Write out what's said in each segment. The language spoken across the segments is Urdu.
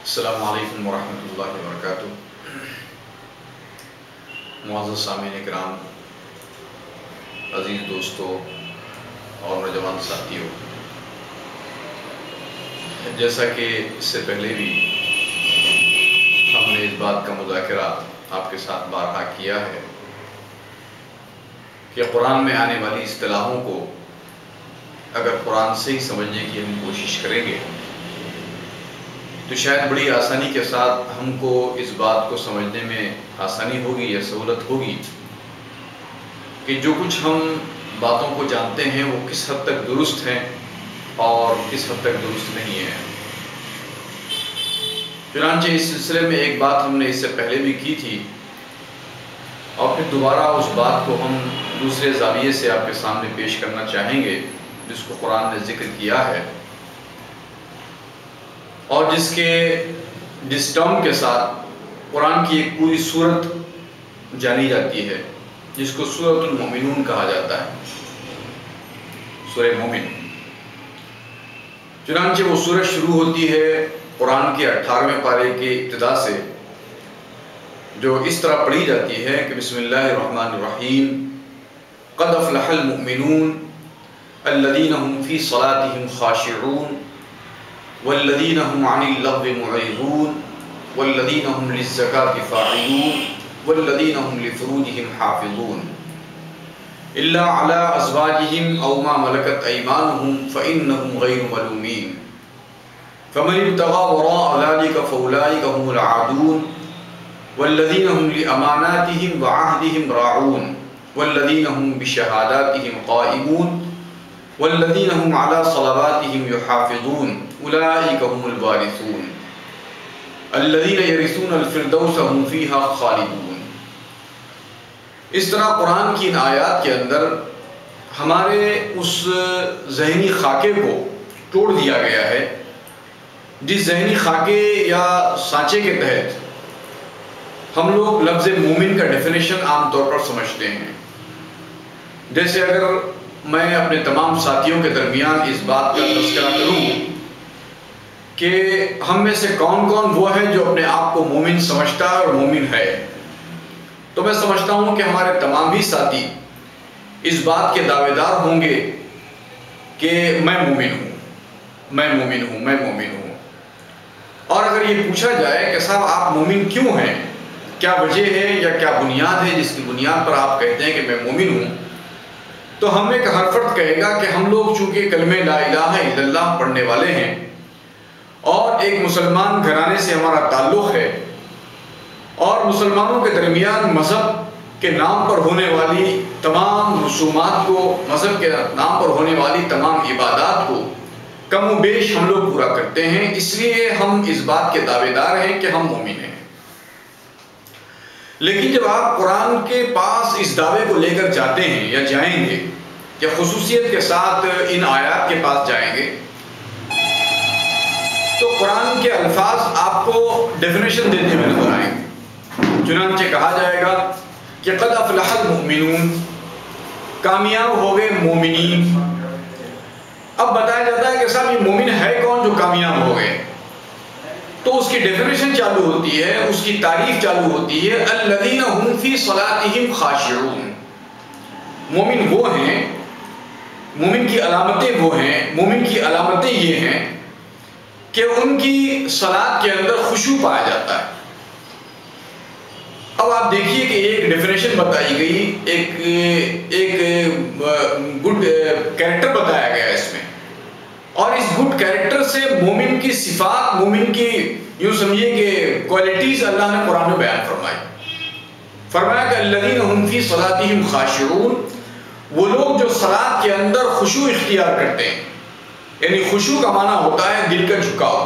السلام علیکم ورحمۃ اللہ وبرکاتہ۔ معزز سامعین کرام، عزیز دوستوں اور نوجوان ساتھیوں، جیسا کہ اس سے پہلے بھی ہم نے اس بات کا مذاکرہ آپ کے ساتھ بارہا کیا ہے کہ قرآن میں آنے والی اصطلاحوں کو اگر قرآن سے ہی سمجھنے کی ہم کوشش کریں گے تو شاید بڑی آسانی کے ساتھ ہم کو اس بات کو سمجھنے میں آسانی ہوگی یا سہولت ہوگی کہ جو کچھ ہم باتوں کو جانتے ہیں وہ کس حد تک درست ہیں اور کس حد تک درست نہیں ہیں۔ چنانچہ اس سلسلے میں ایک بات ہم نے اس سے پہلے بھی کی تھی اور پھر دوبارہ اس بات کو ہم دوسرے زاویے سے آپ کے سامنے پیش کرنا چاہیں گے، جس کو قرآن نے ذکر کیا ہے اور جس ٹرم کے ساتھ قرآن کی ایک پوری سورت جانی جاتی ہے، جس کو سورۃ المؤمنون کہا جاتا ہے، سورہ مومن۔ چنانچہ وہ سورت شروع ہوتی ہے قرآن کے 18ویں پارے کی ابتدا سے، جو اس طرح پڑھی جاتی ہے کہ بسم اللہ الرحمن الرحیم، قد افلح المؤمنون الذین هم فی صلاتهم خاشعون والذین هم عن اللغو معرضون والذین هم للزکاة فاعلون والذین هم لفروجهم حافظون الا علی ازواجهم او ما ملکت ایمانهم فإنهم غیر ملومین فمن ابتغى وراء ذلك فأولئك هم العادون والذین هم لأماناتهم وعهدهم راعون والذین هم بشهاداتهم قائمون والذین هم علی صلواتهم یحافظون اولئک هم الوارثون الذین یرثون الفردوس هم فیہا خالدون۔ اس طرح قرآن کی ان آیات کے اندر ہمارے اس ذہنی خاکے کو توڑ دیا گیا ہے، جس ذہنی خاکے یا سانچے کے تحت ہم لوگ لفظ مومن کا ڈیفینیشن عام طور پر سمجھتے ہیں۔ جیسے اگر میں اپنے تمام ساتھیوں کے درمیان اس بات کا تذکرہ کروں کہ ہم میں سے کون کون وہ ہے جو اپنے آپ کو مومن سمجھتا ہے اور مومن ہے، تو میں سمجھتا ہوں کہ ہمارے تمام ہی ساتھی اس بات کے دعوے دار ہوں گے کہ میں مومن ہوں، میں مومن ہوں، میں مومن ہوں۔ اور اگر یہ پوچھا جائے کہ صاحب آپ مومن کیوں ہیں، کیا وجہ ہے یا کیا بنیاد ہے جس کی بنیاد پر آپ کہتے ہیں کہ میں مومن ہوں، تو ہم ایک ہر فرد کہے گا کہ ہم لوگ چونکہ کلمہ لا الہ الا اللہ پڑھنے والے ہیں اور ایک مسلمان گھرانے سے ہمارا تعلق ہے اور مسلمانوں کے درمیان مذہب کے نام پر ہونے والی تمام رسومات کو، مذہب کے نام پر ہونے والی تمام عبادات کو کم و بیش ہم لوگ پورا کرتے ہیں، اس لیے ہم اس بات کے دعوے دار ہیں کہ ہم مومن ہیں۔ لیکن جب آپ قرآن کے پاس اس دعوے کو لے کر جاتے ہیں یا جائیں گے یا خصوصیت کے ساتھ ان آیات کے پاس جائیں گے تو قرآن کے الفاظ آپ کو ڈیفینیشن دیتے ہوئے نظر آئیں گے۔ چنانچہ کہا جائے گا کہ قد افلح المؤمنون، کامیاب ہو گئے مومنین۔ اب بتایا جاتا ہے کہ صاحب یہ مومن ہے کون جو کامیاب ہو گئے، تو اس کی ڈیفینیشن چالو ہوتی ہے، اس کی تعریف چالو ہوتی ہے، الذین هم فی صلاتهم خاشعون۔ مومن وہ ہیں، مومن کی علامتیں وہ ہیں، مومن کی علامتیں یہ ہیں کہ ان کی صلات کے اندر خشوع پایا جاتا ہے۔ اب آپ دیکھیے کہ ایک ڈیفینیشن بتائی گئی، ایک گڈ کیریکٹر بتایا گیا اس میں، اور اس گڈ کیریکٹر سے مومن کی صفات، مومن کی یوں سمجھیے کہ کوالٹیز اللہ نے قرآن میں بیان فرمایا کہ الذین هم فی صلاتهم خاشعون، وہ لوگ جو صلات کے اندر خشوع اختیار کرتے ہیں، یعنی خشوع کا معنی ہوتا ہے دل کا جھکاؤ،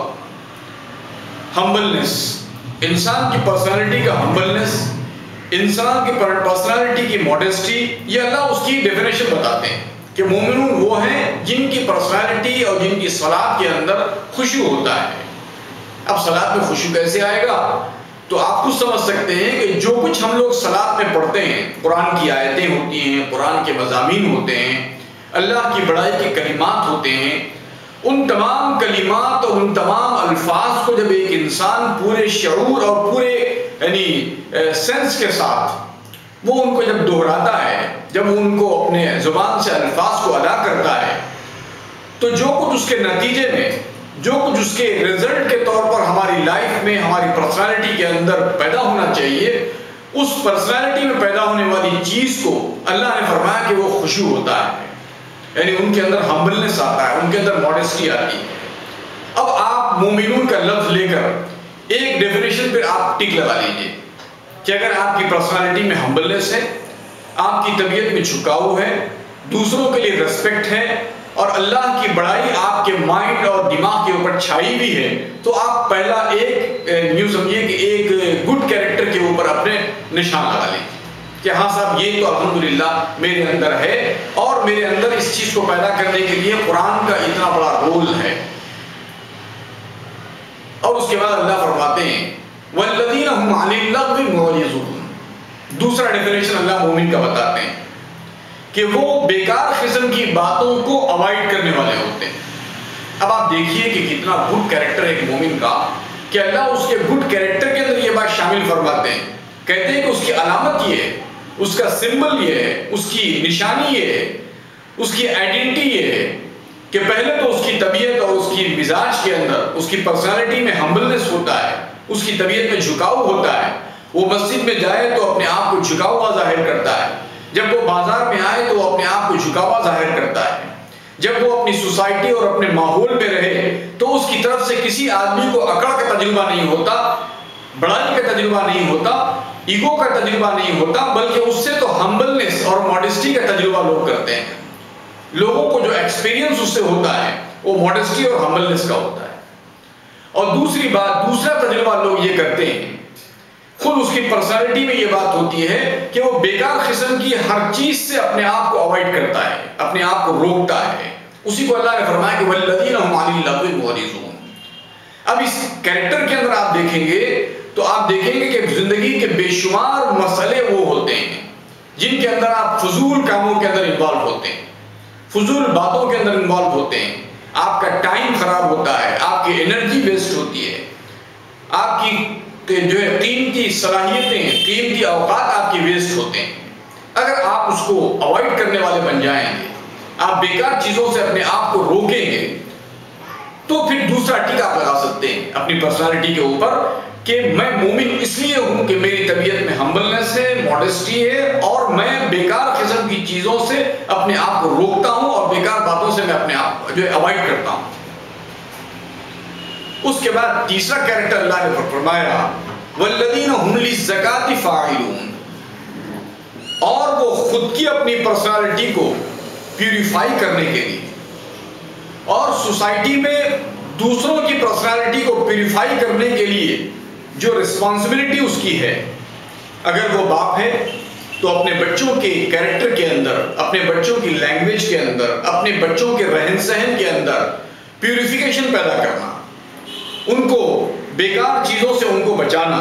ہمبلنس، انسان کی پرسنالٹی کا ہمبلنس، انسان کی پرسنالٹی کی ماڈسٹی، یہ اللہ اس کی ڈیفینیشن بتاتے ہیں کہ مومنون وہ ہیں جن کی پرسنالٹی اور جن کی صلات کے اندر خشوع ہوتا ہے۔ اب صلات میں خشوع کیسے آئے گا تو آپ خود سمجھ سکتے ہیں کہ جو کچھ ہم لوگ صلات میں پڑھتے ہیں، قرآن کی آیتیں ہوتی ہیں، قرآن کے مضامین ہوتے ہیں، اللہ کی بڑائی کے کلمات ہوتے ہیں، ان تمام کلمات اور ان تمام الفاظ کو جب ایک انسان پورے شعور اور پورے یعنی سینس کے ساتھ وہ ان کو جب دہراتا ہے، جب ان کو اپنے زبان سے الفاظ کو ادا کرتا ہے، تو جو کچھ اس کے نتیجے میں، جو کچھ اس کے رزلٹ کے طور پر ہماری لائف میں، ہماری پرسنالٹی کے اندر پیدا ہونا چاہیے، اس پرسنالٹی میں پیدا ہونے والی چیز کو اللہ نے فرمایا کہ وہ خشوع ہوتا ہے، یعنی ان کے اندر ہمبلنس آتا ہے، ان کے اندر ماڈسٹی آتی ہے۔ اب آپ مومنون کا لفظ لے کر ایک ڈیفینیشن پہ آپ ٹک لگا لیجئے کہ اگر آپ کی پرسنالٹی میں ہمبلنس ہے، آپ کی طبیعت میں جھکاؤ ہے، دوسروں کے لیے ریسپیکٹ ہے، اور اللہ کی بڑائی آپ کے مائنڈ اور دماغ کے اوپر چھائی بھی ہے، تو آپ پہلا ایک یوں سمجھیے کہ ایک گڈ کیریکٹر کے اوپر اپنے نشان لگا لیں کہ ہاں صاحب یہ تو الحمدللہ میرے اندر ہے، اور میرے اندر اس چیز کو پیدا کرنے کے لیے قرآن کا اتنا بڑا رول ہے۔ اور اس کے بعد اللہ فرماتے ہیں وَالَّذِينَ هُمْ عَنِ اللَّغْوِ مُعْرِضُونَ، دوسرا ڈیفینیشن اللہ مومن کا بتاتے ہیں کہ وہ بیکار قسم کی باتوں کو اوائڈ کرنے والے ہوتے ہیں۔ اب آپ دیکھیے کہ کتنا گڈ کیریکٹر ایک مومن کا، کہ اللہ اس کے گڈ کیریکٹر کے اندر یہ بات شامل فرماتے ہیں، کہتے ہیں کہ اس کی علامت یہ ہے، اس کا سمبل یہ ہے، اس کی نشانی یہ ہے، اس کی آئیڈینٹی یہ ہے کہ پہلے تو اس کی طبیعت اور اس کی مزاج کے اندر، اس کی پرسنالٹی میں ہمبلنس ہوتا ہے، اس کی طبیعت میں جھکاؤ ہوتا ہے، وہ مسجد میں جائے تو اپنے آپ کو جھکا ہوا ظاہر کرتا ہے، جب وہ بازار میں آئے تو وہ اپنے آپ کو جھکا ہوا ظاہر کرتا ہے، جب وہ اپنی سوسائٹی اور اپنے ماحول میں رہے تو اس کی طرف سے کسی آدمی کو اکڑ کا تجربہ نہیں ہوتا، بڑائی کا تجربہ نہیں ہوتا، ایگو کا تجربہ نہیں ہوتا، بلکہ اس سے تو ہمبلنس اور ماڈسٹی کا تجربہ لوگ کرتے ہیں۔ لوگوں کو جو ایکسپیرینس اس سے ہوتا ہے وہ ماڈسٹی اور ہمبلنس کا ہوتا ہے۔ اور دوسری بات، دوسرا تجربہ لوگ یہ کرتے ہیں، خود اس کی پرسنالٹی میں یہ بات ہوتی ہے کہ وہ بیکار قسم کی ہر چیز سے اپنے آپ کو اوائڈ کرتا ہے، اپنے آپ کو روکتا ہے۔ اسی کو اللہ نے فرمایا کہ وَالَّذِينَ هُمْ عَنِ اللَّغْوِ مُعْرِضُونَ۔ اب اس کیریکٹر کے اندر آپ دیکھیں گے تو آپ دیکھیں گے کہ زندگی کے بے شمار مسئلے وہ ہوتے ہیں جن کے اندر آپ فضول کاموں کے اندر انوالو ہوتے ہیں، فضول باتوں کے اندر انوالو ہوتے ہیں، آپ کا ٹائم خراب ہوتا ہے، آپ کی انرجی ویسٹ ہوتی ہے، آپ کی جو ہے قیمتی صلاحیتیں، قیمتی اوقات آپ کی ویسٹ ہوتے ہیں۔ اگر آپ اس کو اوائڈ کرنے والے بن جائیں گے، آپ بیکار چیزوں سے اپنے آپ کو روکیں گے، تو پھر دوسرا ٹک آپ لگا سکتے ہیں اپنی پرسنالٹی کے اوپر کہ میں مومن اس لیے ہوں کہ میری طبیعت میں ہمبلنس ہے، ماڈسٹی ہے، اور میں بیکار قسم کی چیزوں سے اپنے آپ کو روکتا ہوں اور بیکار باتوں سے میں اپنے آپ جو ہے اوائڈ کرتا ہوں۔ اس کے بعد تیسرا کیریکٹر اللہ نے فرمایا وَالَّذِينَ هُمْ لِلزَّكَاةِ فَاعِلُونَ، اور وہ خود کی اپنی پرسنالٹی کو پیوریفائی کرنے کے لیے اور سوسائٹی میں دوسروں کی پرسنالٹی کو پیوریفائی کرنے کے لیے جو رسپانسبلٹی اس کی ہے، اگر وہ باپ ہے تو اپنے بچوں کے کیریکٹر کے اندر، اپنے بچوں کی لینگویج کے اندر، اپنے بچوں کے رہن سہن کے اندر پیوریفیکیشن پیدا کرنا، ان کو بیکار چیزوں سے ان کو بچانا،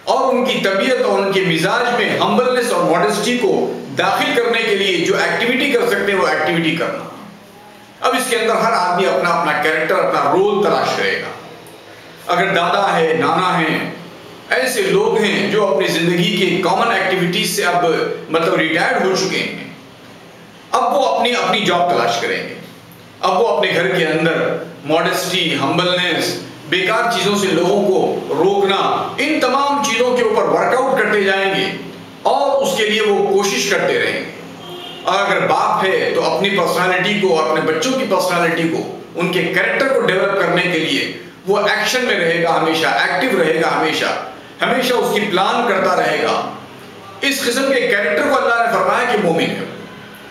اور ان کی طبیعت اور ان کے مزاج میں ہمبلنس اور ماڈسٹی کو داخل کرنے کے لیے جو ایکٹیویٹی کر سکتے ہیں وہ ایکٹیویٹی کرنا۔ اب اس کے اندر ہر آدمی اپنا اپنا کیریکٹر، اپنا رول تلاش کرے گا۔ اگر دادا ہے، نانا ہیں، ایسے لوگ ہیں جو اپنی زندگی کے کامن ایکٹیویٹیز سے اب مطلب ریٹائرڈ ہو چکے ہیں، اب وہ اپنی اپنی جاب تلاش کریں گے، اب وہ اپنے گھر کے اندر ماڈسٹی، ہمبلنس، بیکار چیزوں سے لوگوں کو روکنا، ان تمام چیزوں کے اوپر ورک آؤٹ کرتے جائیں گے اور اس کے لیے وہ کوشش کرتے رہیں گے۔ اور اگر باپ ہے تو اپنی پرسنالٹی کو، اپنے بچوں کی پرسنالٹی کو، ان کے کیریکٹر کو ڈیولپ کرنے کے لیے وہ ایکشن میں رہے گا، ہمیشہ ایکٹیو رہے گا، ہمیشہ اس کی پلان کرتا رہے گا۔ اس قسم کے کیریکٹر کو اللہ نے فرمایا کہ مومن ہے۔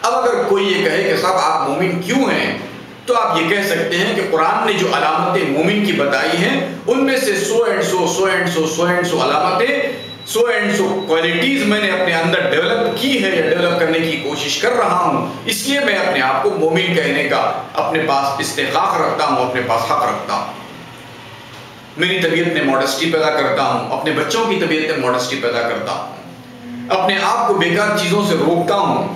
اب اگر کوئی یہ کہے کہ صاحب آپ مومن کیوں ہیں، تو آپ یہ کہہ سکتے ہیں کہ قرآن نے جو علامتیں مومن کی بتائی ہیں ان میں سے 100 علامتیں، 100 کوالٹیز میں نے اپنے اندر ڈیولپ کی ہے یا ڈیولپ کرنے کی کوشش کر رہا ہوں، اس لیے میں اپنے آپ کو مومن کہنے کا اپنے پاس استحقاق رکھتا ہوں، اپنے پاس حق رکھتا ہوں۔ میری طبیعت میں ماڈسٹی پیدا کرتا ہوں، اپنے بچوں کی طبیعت میں ماڈسٹی پیدا کرتا ہوں، اپنے آپ کو بیکار چیزوں سے روکتا ہوں،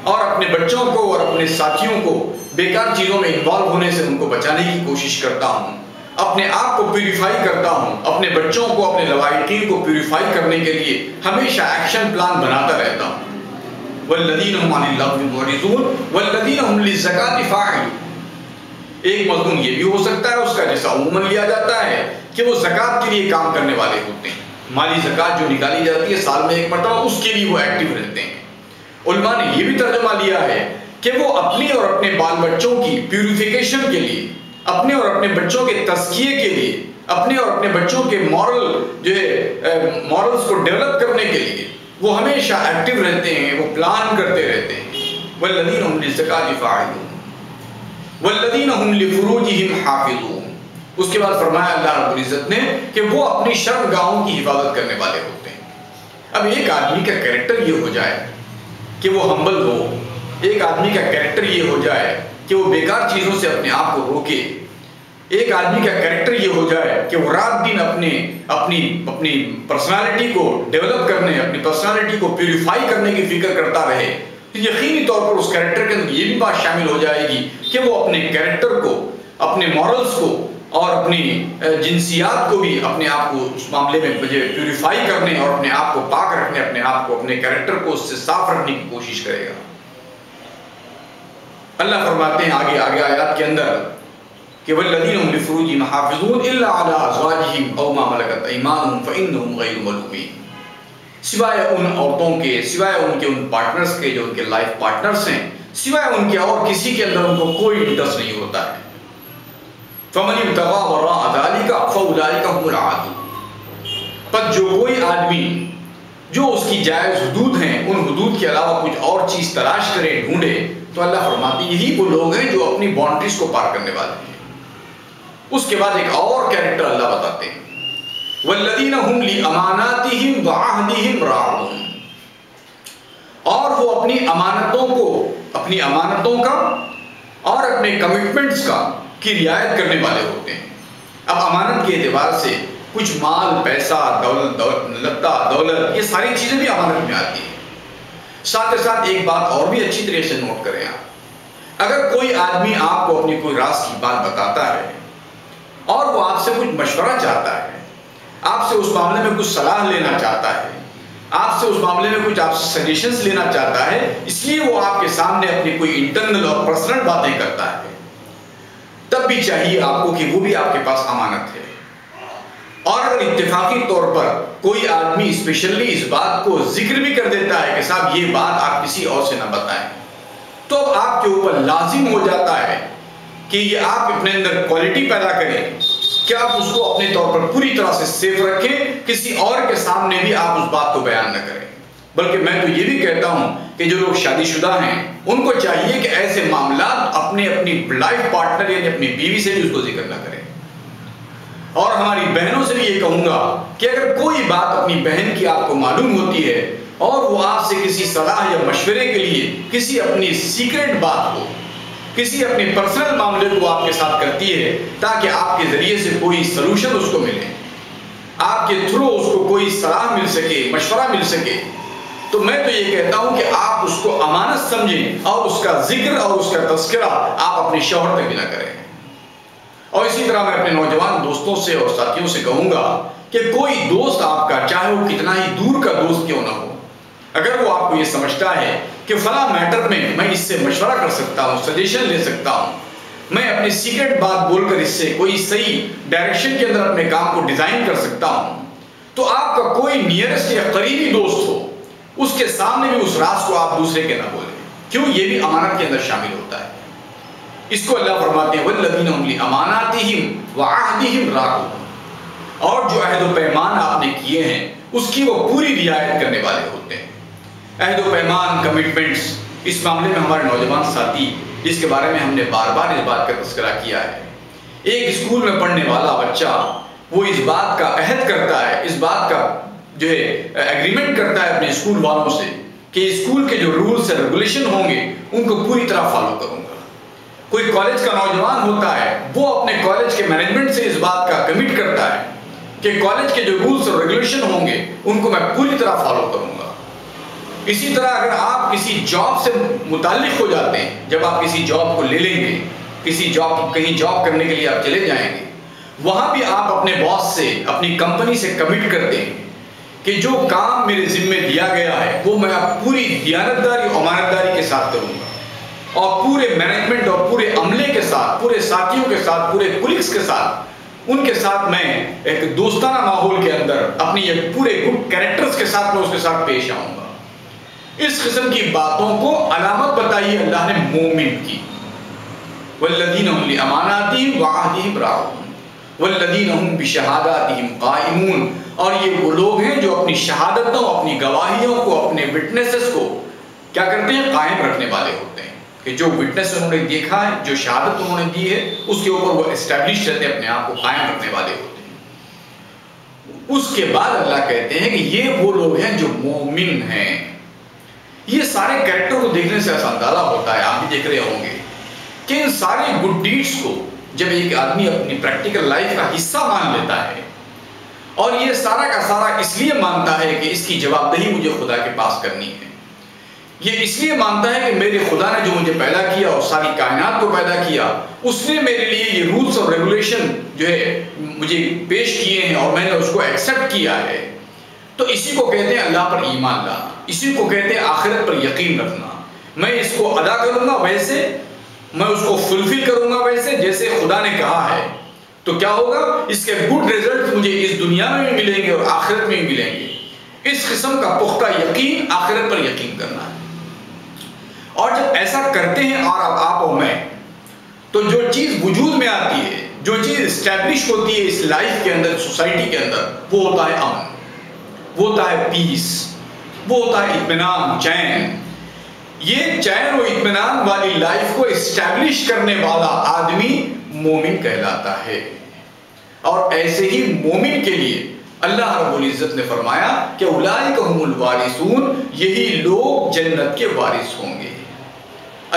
اور اپنے بچوں کو اور اپنے ساتھیوں کو بیکار چیزوں میں انوالو ہونے سے ان کو بچانے کی کوشش کرتا ہوں، اپنے آپ کو پیوریفائی کرتا ہوں، اپنے بچوں کو، اپنے لوائقین کو پیوریفائی کرنے کے لیے ہمیشہ ایکشن پلان بناتا رہتا ہوں۔ والذین هم عن اللغو معرضون والذین هم للزکاۃ فاعلون۔ ایک مضمون یہ بھی ہو سکتا ہے اس کا جیسا عموماً لیا جاتا ہے کہ وہ زکوٰۃ کے لیے کام کرنے والے ہوتے ہیں، مالی زکوٰۃ جو نکالی جاتی ہے سال میں ایک مرتبہ، اس کے لیے وہ ایکٹیو رہتے ہیں۔ علماء نے یہ بھی ترجمہ لیا ہے کہ وہ اپنی اور اپنے بال بچوں کی پیوریفیکیشن کے لیے، اپنے اور اپنے بچوں کے تزکیے کے لیے، اپنے اور اپنے بچوں کے مورلز کو ڈیولپ کرنے کے لیے وہ ہمیشہ ایکٹیو رہتے ہیں، وہ پلان کرتے رہتے ہیں۔ والذین هم للزکاۃ فاعلون والذین هم لفروجہم حافظون۔ اس کے بعد فرمایا اللہ رب العزت نے کہ وہ اپنی شرمگاہوں کی حفاظت کرنے والے ہوتے ہیں۔ اب ایک آدمی کا کریکٹر یہ ہو جائے کہ وہ ہمبل ہو، ایک آدمی کا کریکٹر یہ ہو جائے کہ وہ بیکار چیزوں سے اپنے آپ کو روکے، ایک آدمی کا کریکٹر یہ ہو جائے کہ وہ رات دن اپنی پرسنالٹی کو ڈیولپ کرنے، اپنی پرسنالٹی کو پیوریفائی کرنے کی فکر کرتا رہے، تو یقینی طور پر اس کریکٹر کے اندر یہ بھی بات شامل ہو جائے گی کہ وہ اپنے کریکٹر کو، اپنے مورلز کو اور اپنی جنسیات کو بھی اپنے آپ کو اس معاملے میں پیوریفائی کرنے اور اپنے آپ کو پاک رکھنے، اپنے آپ کو، اپنے کریکٹر کو اس سے صاف رکھنے کی کوشش کرے گا۔ اللہ فرماتے ہیں آگے آیات کے اندر کہ والذین هم لفروجہم حافظون الا علی ازواجہم او ما ملکت ایمانہم فانہم غیر ملومین۔ سوائے ان عورتوں کے، سوائے ان کے ان پارٹنرز کے جو ان کے لائف پارٹنرز ہیں، سوائے ان کے اور کسی کے اندر ان کو کوئی انٹرسٹ نہیں ہوتا ہے۔ فمن ابتغى وراء ذلك فاولئک هم العادون۔ پر جو کوئی آدمی جو اس کی جائز حدود ہیں، ان حدود کے علاوہ کچھ اور چیز تلاش کرے، ڈھونڈے، تو اللہ فرماتے ہیں یہی وہ لوگ ہیں جو اپنی باؤنڈریز کو پار کرنے والے ہیں۔ اس کے بعد ایک اور کیریکٹر اللہ بتاتے ہیں، والذین هم لاماناتہم وعہدہم راعون۔ اور وہ اپنی امانتوں کو، اپنی امانتوں کا اور اپنے کمٹمنٹس کا کی رعایت کرنے والے ہوتے ہیں۔ اب امانت کے اعتبار سے کچھ مال، پیسہ، دولت، یہ ساری چیزیں بھی امانت میں آتی ہیں۔ ساتھ ساتھ ایک بات اور بھی اچھی طرح سے نوٹ کریں آپ، اگر کوئی آدمی آپ کو اپنی کوئی راز کی بات بتاتا ہے اور وہ آپ سے کچھ مشورہ چاہتا ہے، آپ سے اس معاملے میں کچھ صلاح لینا چاہتا ہے، آپ سے اس معاملے میں کچھ آپ سجیشنز لینا چاہتا ہے، اس لیے وہ آپ کے سامنے اپنی کوئی انٹرنل اور پرسنل باتیں کرتا ہے، تب بھی چاہیے آپ کو کہ وہ بھی آپ کے پاس امانت ہے۔ اور اگر اتفاقی طور پر کوئی آدمی اسپیشلی اس بات کو ذکر بھی کر دیتا ہے کہ صاحب یہ بات آپ کسی اور سے نہ بتائیں، تو اب آپ کے اوپر لازم ہو جاتا ہے کہ یہ آپ اپنے اندر کوالٹی پیدا کریں کہ آپ اس کو اپنے طور پر پوری طرح سے سیف رکھیں، کسی اور کے سامنے بھی آپ اس بات کو بیان نہ کریں۔ بلکہ میں تو یہ بھی کہتا ہوں کہ جو لوگ شادی شدہ ہیں ان کو چاہیے کہ ایسے معاملات اپنی لائف پارٹنر یعنی اپنی بیوی سے بھی اس کو ذکر نہ کریں۔ اور ہماری بہنوں سے بھی یہ کہوں گا کہ اگر کوئی بات اپنی بہن کی آپ کو معلوم ہوتی ہے اور وہ آپ سے کسی صلاح یا مشورے کے لیے کسی اپنی سیکرٹ بات کو، کسی اپنے پرسنل معاملے کو آپ کے ساتھ کرتی ہے تاکہ آپ کے ذریعے سے کوئی سلوشن اس کو ملے، آپ کے تھرو اس کو کوئی صلاح مل سکے، مشورہ مل سکے، تو میں تو یہ کہتا ہوں کہ آپ اس کو امانت سمجھیں اور اس کا ذکر اور اس کا تذکرہ آپ اپنے شوہر تک بھی نہ کریں۔ اور اسی طرح میں اپنے نوجوان دوستوں سے اور ساتھیوں سے کہوں گا کہ کوئی دوست آپ کا، چاہے وہ کتنا ہی دور کا دوست کیوں نہ ہو، اگر وہ آپ کو یہ سمجھتا ہے کہ فلاں میٹر میں اس سے مشورہ کر سکتا ہوں، سجیشن لے سکتا ہوں، میں اپنی سیکرٹ بات بول کر اس سے کوئی صحیح ڈائریکشن کے اندر اپنے کام کو ڈیزائن کر سکتا ہوں، تو آپ کا کوئی نیئرسٹ یا قریبی دوست ہو، اس کے سامنے بھی اس راز کو آپ دوسرے کے نہ بولیں۔ کیوں؟ یہ بھی امانت کے اندر شامل ہوتا ہے۔ اس کو اللہ فرماتے ہیں والذین هم لاماناتہم وعہدہم راعون۔ اور جو عہد و پیمان آپ نے کیے ہیں اس کی وہ پوری رعایت کرنے والے ہوتے ہیں۔ عہد و پیمان، کمٹمنٹس، اس معاملے میں ہمارے نوجوان ساتھی جس کے بارے میں ہم نے بار بار اس بات کا تذکرہ کیا ہے، ایک اسکول میں پڑھنے والا بچہ وہ اس بات کا عہد کرتا ہے، اس بات کا جو ہے ایگریمنٹ کرتا ہے اپنے اسکول والوں سے کہ اسکول کے جو رولز اور ریگولیشن ہوں گے ان کو پوری طرح فالو کروں گا۔ کوئی کالج کا نوجوان ہوتا ہے وہ اپنے کالج کے مینجمنٹ سے اس بات کا کمٹ کرتا ہے کہ کالج کے جو رولز اور ریگولیشن ہوں گے ان کو میں پوری طرح فالو کروں گا۔ اسی طرح اگر آپ کسی جاب سے متعلق ہو جاتے ہیں، جب آپ کسی جاب کو لے لیں گے، کہیں جاب کرنے کے لیے آپ چلے جائیں گے، وہاں بھی آپ اپنے باس سے، اپنی کمپنی سے کمٹ کر دیں کہ جو کام میرے ذمے دیا گیا ہے وہ میں پوری دیانتداری اور امانتداری کے ساتھ کروں گا، اور پورے مینجمنٹ اور پورے عملے کے ساتھ، پورے ساتھیوں کے ساتھ، پورے کولیگز کے ساتھ، ان کے ساتھ میں ایک دوستانہ ماحول کے اندر اپنی ایک پورے گڈ کریکٹرز کے ساتھ میں اس کے ساتھ پیش آؤں گا۔ اس قسم کی باتوں کو علامت بتائی اللہ نے مومن کی، والذین هم لاماناتہم وعہدہم راعون والذین هم بشہاداتہم قائمون، اور یہ وہ لوگ ہیں جو اپنی شہادتوں، اپنی گواہیوں کو، اپنے وٹنسز کو کیا کرتے ہیں؟ قائم رکھنے والے ہوتے ہیں، کہ جو وٹنس انہوں نے دیکھا ہے، جو شہادت انہوں نے دی ہے، اس کے اوپر وہ اسٹیبلش رہتے ہیں، اپنے آپ کو قائم رکھنے والے ہوتے ہیں۔ اس کے بعد اللہ کہتے ہیں کہ یہ وہ لوگ ہیں جو مومن ہیں۔ یہ سارے کریکٹر کو دیکھنے سے ایسا اندازہ ہوتا ہے، آپ بھی دیکھ رہے ہوں گے، کہ ان سارے گڈ ڈیڈز کو جب ایک آدمی اپنی پریکٹیکل لائف کا حصہ مان لیتا ہے، اور یہ سارا کا سارا اس لیے مانتا ہے کہ اس کی جواب دہی مجھے خدا کے پاس کرنی ہے، یہ اس لیے مانتا ہے کہ میرے خدا نے جو مجھے پیدا کیا اور ساری کائنات کو پیدا کیا، اس نے میرے لیے یہ رولز اور ریگولیشن جو ہے مجھے پیش کیے ہیں اور میں نے اس کو ایکسیپٹ کیا ہے، تو اسی کو کہتے ہیں اللہ پر ایمان لانا، اسی کو کہتے ہیں آخرت پر یقین رکھنا۔ میں اس کو ادا کروں گا ویسے، میں اس کو فلفل کروں گا ویسے جیسے خدا نے کہا ہے، تو کیا ہوگا؟ اس کے گڈ ریزلٹ مجھے اس دنیا میں بھی ملیں گے اور آخرت میں بھی ملیں گے۔ اس قسم کا پختہ یقین، آخرت پر یقین کرنا ہے۔ اور جب ایسا کرتے ہیں اور آپ اور میں، تو جو چیز وجود میں آتی ہے، جو چیز اسٹیبلش ہوتی ہے اس لائف کے اندر، سوسائٹی کے اندر، وہ ہوتا ہے امن، وہ ہوتا ہے پیس، وہ ہوتا ہے اطمینان، چین۔ یہ چین و اطمینان والی لائف کو اسٹیبلش کرنے والا آدمی مومن کہلاتا ہے۔ اور ایسے ہی مومن کے لیے اللہ رب العزت نے فرمایا کہ اولئک هم الوارثون، یہی لوگ جنت کے وارث ہوں گے۔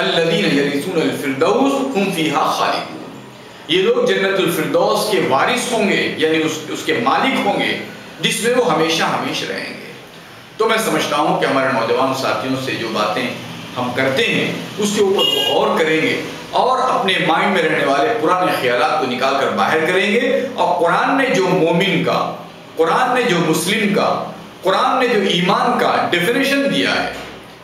الذین یرثون الفردوس هم فیہا خالدون، یہ لوگ جنت الفردوس کے وارث ہوں گے، یعنی اس کے مالک ہوں گے، جس میں وہ ہمیشہ ہمیشہ رہیں گے۔ تو میں سمجھتا ہوں کہ ہمارے نوجوان ساتھیوں سے جو باتیں ہم کرتے ہیں اس کے اوپر وہ غور کریں گے، اور اپنے مائنڈ میں رہنے والے پرانے خیالات کو نکال کر باہر کریں گے، اور قرآن نے جو مومن کا، قرآن نے جو مسلم کا، قرآن نے جو ایمان کا ڈیفینیشن دیا ہے،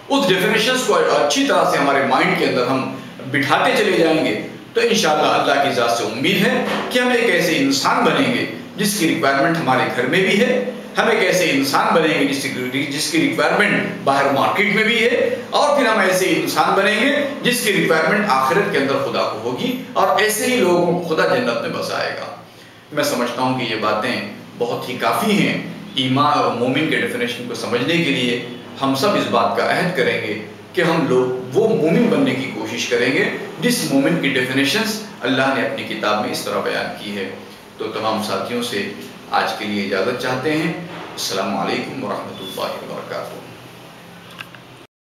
اس ڈیفینیشنز کو اچھی طرح سے ہمارے مائنڈ کے اندر ہم بٹھاتے چلے جائیں گے، تو انشاءاللہ اللہ کی ذات سے امید ہے کہ ہم ایک ایسے انسان بنیں گے جس کی ریکوائرمنٹ ہمارے گھر میں بھی ہے، ہم ایک ایسے انسان بنیں گے جس کی ریکوائرمنٹ باہر مارکیٹ میں بھی ہے، اور پھر ہم ایسے انسان بنیں گے جس کی ریکوائرمنٹ آخرت کے اندر خدا کو ہوگی، اور ایسے ہی لوگوں کو خدا جنت میں بسائے گا۔ میں سمجھتا ہوں کہ یہ باتیں بہت ہی کافی ہیں ایمان اور مومن کے ڈیفینیشن کو سمجھنے کے لیے۔ ہم سب اس بات کا عہد کریں گے کہ ہم لوگ وہ مومن بننے کی کوشش کریں گے جس مومن کی ڈیفینیشنز اللہ نے اپنی کتاب میں اس طرح بیان کی ہے۔ تو تمام ساتھیوں سے آج کے لیے اجازت چاہتے ہیں۔ السلام علیکم ورحمۃ اللہ وبرکاتہ۔